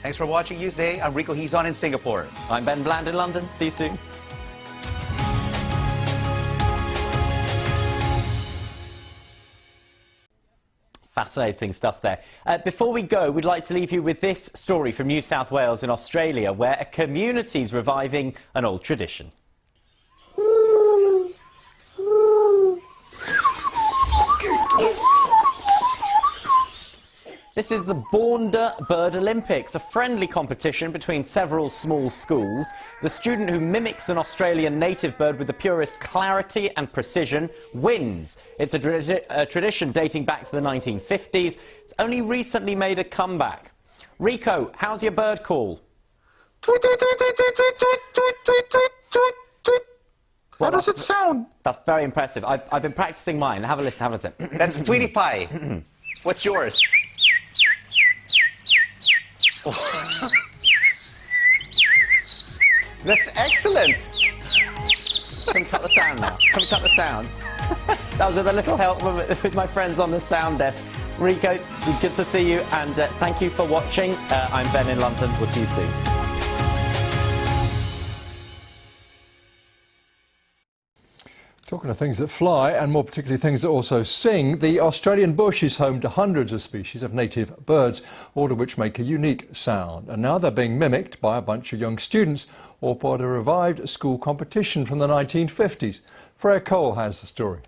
Thanks for watching Newsday. I'm Rico Hizon in Singapore. I'm Ben Bland in London. See you soon. Fascinating stuff there. Before we go, we'd like to leave you with this story from New South Wales in Australia, where a community is reviving an old tradition. This is the Boondah Bird Olympics, a friendly competition between several small schools. The student who mimics an Australian native bird with the purest clarity and precision wins. It's a tradition dating back to the 1950s. It's only recently made a comeback. Rico, how's your bird call? How does it sound? That's very impressive. I've been practicing mine. Have a listen, have a listen. That's Tweety Pie. What's yours? That's excellent. Can we cut the sound now? Can we cut the sound? That was with a little help with my friends on the sound desk. Rico, good to see you, and thank you for watching. I'm Ben in London. We'll see you soon. Talking of things that fly, and more particularly things that also sing, the Australian bush is home to hundreds of species of native birds, all of which make a unique sound. And now they're being mimicked by a bunch of young students, all part of a revived school competition from the 1950s. Freya Cole has the story.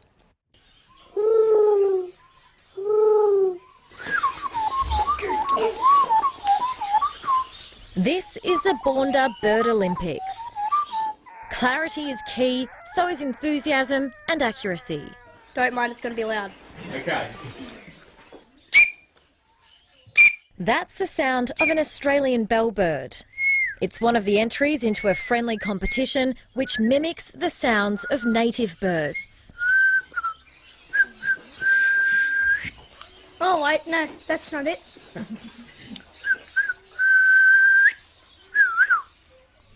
This is the Boondah Bird Olympics. Clarity is key, so is enthusiasm and accuracy. Don't mind, it's going to be loud. Okay. That's the sound of an Australian bellbird. It's one of the entries into a friendly competition which mimics the sounds of native birds. Oh wait, no, that's not it.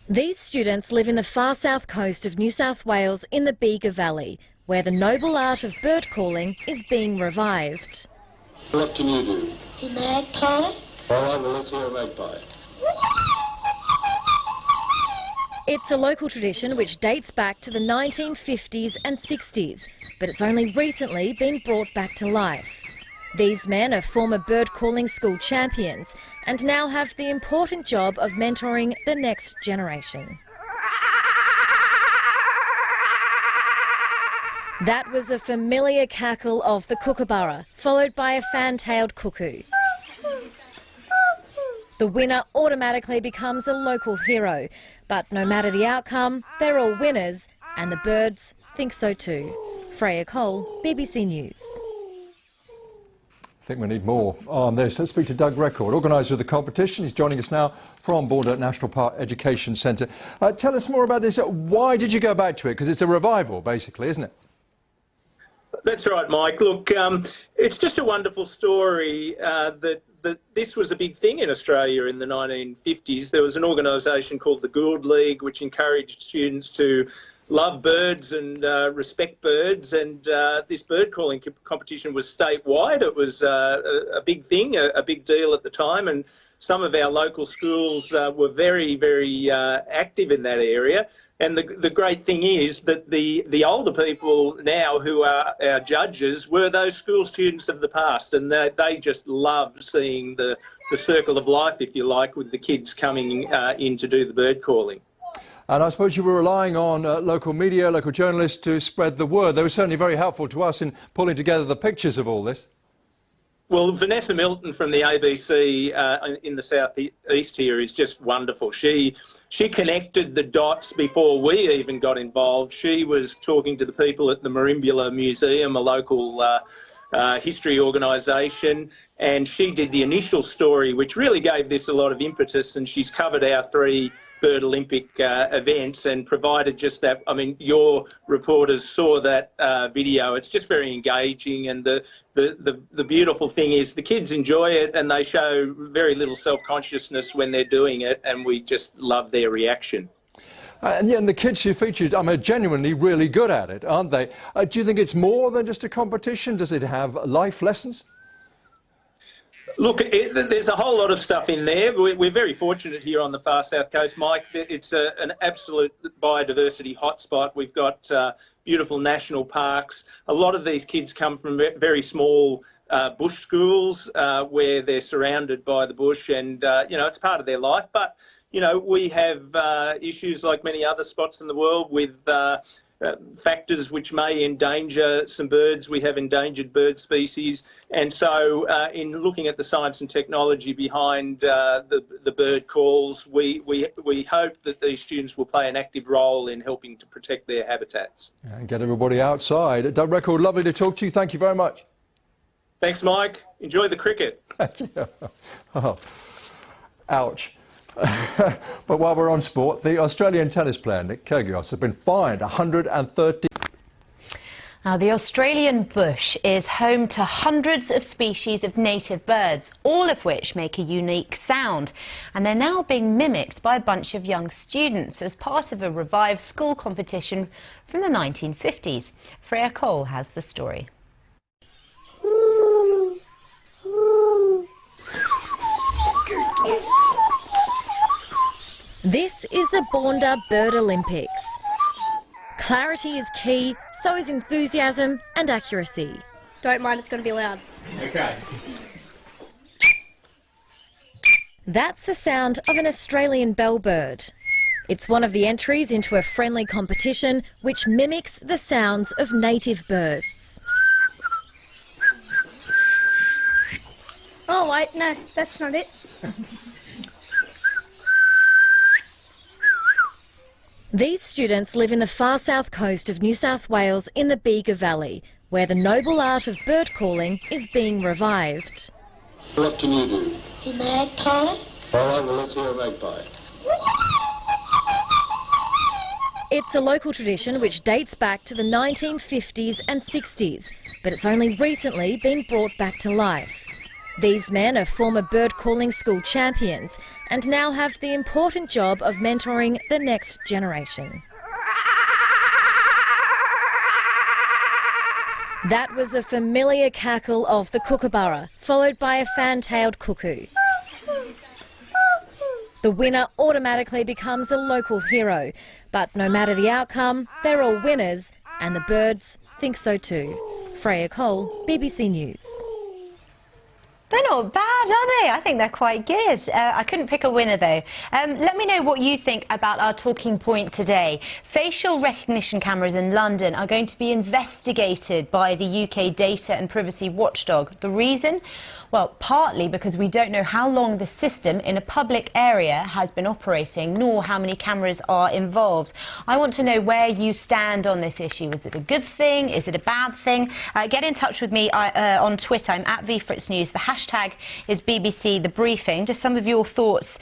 These students live in the far south coast of New South Wales in the Bega Valley, where the noble art of bird calling is being revived. What can you do? A magpie? All right, well, let's hear a magpie. It's a local tradition which dates back to the 1950s and 60s, but it's only recently been brought back to life. These men are former bird calling school champions and now have the important job of mentoring the next generation. That was a familiar cackle of the kookaburra, followed by a fan-tailed cuckoo. The winner automatically becomes a local hero, but no matter the outcome, they're all winners, and the birds think so too. Freya Cole, BBC News. I think we need more on this. Let's speak to Doug Record, organiser of the competition. He's joining us now from Boondah National Park Education Centre. Tell us more about this. Why did you go back to it? Because it's a revival, basically, isn't it? That's right, Mike. Look, it's just a wonderful story that this was a big thing in Australia in the 1950s. There was an organisation called the Gould League, which encouraged students to love birds and respect birds, and this bird calling competition was statewide. It was a big thing, a big deal at the time, and some of our local schools were very, very active in that area. And the great thing is that the older people now who are our judges were those school students of the past, and they just loved seeing the circle of life, if you like, with the kids coming in to do the bird calling. And I suppose you were relying on local media, local journalists to spread the word. They were certainly very helpful to us in pulling together the pictures of all this. Well, Vanessa Milton from the ABC in the southeast here is just wonderful. She connected the dots before we even got involved. She was talking to the people at the Merimbula Museum, a local history organisation, and she did the initial story, which really gave this a lot of impetus, and she's covered our three Bird Olympic events and provided just that. I mean, your reporters saw that video. It's just very engaging, and the beautiful thing is the kids enjoy it and they show very little self-consciousness when they're doing it, and we just love their reaction. And the kids you featured, are genuinely really good at it, aren't they? Do you think it's more than just a competition? Does it have life lessons? Look, there's a whole lot of stuff in there. We're very fortunate here on the far south coast, Mike. It's an absolute biodiversity hotspot. We've got beautiful national parks. A lot of these kids come from very small bush schools where they're surrounded by the bush, and it's part of their life. But we have issues like many other spots in the world with factors which may endanger some birds. We have endangered bird species, and so in looking at the science and technology behind the bird calls, we hope that these students will play an active role in helping to protect their habitats. And get everybody outside. Doug Record, lovely to talk to you. Thank you very much. Thanks, Mike. Enjoy the cricket. Thank you. Oh, ouch. But while we're on sport, the Australian tennis player Nick Kyrgios has been fined $130. Now, the Australian bush is home to hundreds of species of native birds, all of which make a unique sound. And they're now being mimicked by a bunch of young students as part of a revived school competition from the 1950s. Freya Cole has the story. This is a Boonda Bird Olympics. Clarity is key, so is enthusiasm and accuracy. Don't mind, it's going to be loud. Okay. That's the sound of an Australian bellbird. It's one of the entries into a friendly competition which mimics the sounds of native birds. Oh, wait, no, that's not it. These students live in the far south coast of New South Wales in the Bega Valley, where the noble art of bird calling is being revived. What can you do? A magpie? All right, well, let's hear a magpie. It's a local tradition which dates back to the 1950s and 60s, but it's only recently been brought back to life. These men are former bird calling school champions and now have the important job of mentoring the next generation. That was a familiar cackle of the kookaburra, followed by a fan-tailed cuckoo. The winner automatically becomes a local hero, but no matter the outcome, they're all winners, and the birds think so too. Freya Cole, BBC News. They're not bad, are they? I think they're quite good. I couldn't pick a winner, though. Let me know what you think about our talking point today. Facial recognition cameras in London are going to be investigated by the UK Data and Privacy Watchdog. The reason? Well, partly because we don't know how long the system in a public area has been operating, nor how many cameras are involved. I want to know where you stand on this issue. Is it a good thing? Is it a bad thing? Get in touch with me on Twitter. I'm at VFritzNews. The hashtag is BBC The Briefing. Just some of your thoughts